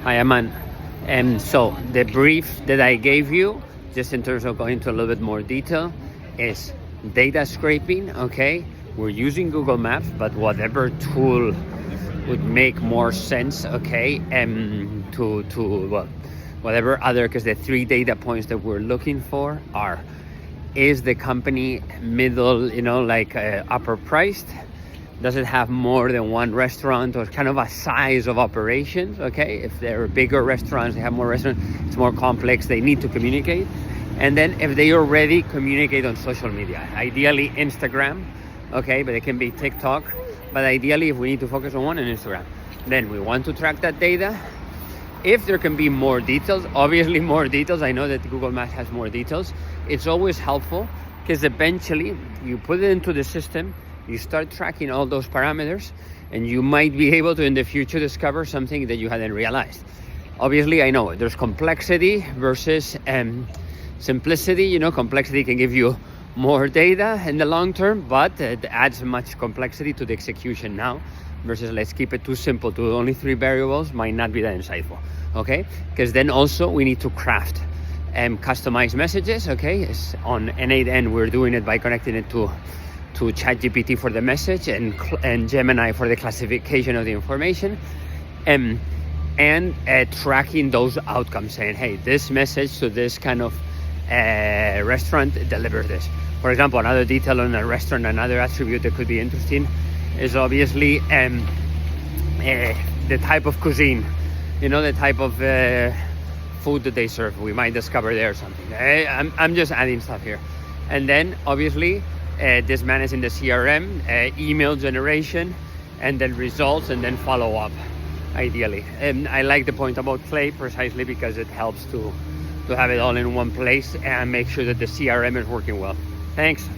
Hi, Aman. And so the brief that I gave you, just in terms of going into a little bit more detail, is data scraping. Okay, we're using Google Maps, but whatever tool would make more sense. Okay, and well, whatever other, because the 3 data points that we're looking for are: is the company middle, like upper priced? Does it have more than one restaurant, or kind of a size of operations? Okay, if they're bigger restaurants, they have more restaurants, it's more complex, they need to communicate. And then if they already communicate on social media, ideally Instagram, okay, but it can be TikTok, but ideally if we need to focus on one, on Instagram, then we want to track that data. If there can be more details, obviously more details, I know that Google Maps has more details, it's always helpful, because eventually you put it into the system, you start tracking all those parameters, and you might be able to in the future discover something that you hadn't realized. Obviously, I know there's complexity versus simplicity. Complexity can give you more data in the long term, but it adds much complexity to the execution now, versus let's keep it too simple to only 3 variables, might not be that insightful. Okay, because then also we need to craft customized messages. Okay, on N8N we're doing it by connecting it to ChatGPT for the message, and Gemini for the classification of the information, and tracking those outcomes, saying, hey, this message to this kind of restaurant delivers this. For example, another detail on a restaurant, another attribute that could be interesting is obviously the type of cuisine, the type of food that they serve. We might discover there something. I'm just adding stuff here. And then obviously this managing the CRM, email generation, and then results, and then follow up, ideally. And I like the point about Clay precisely because it helps to have it all in one place and make sure that the CRM is working well. Thanks.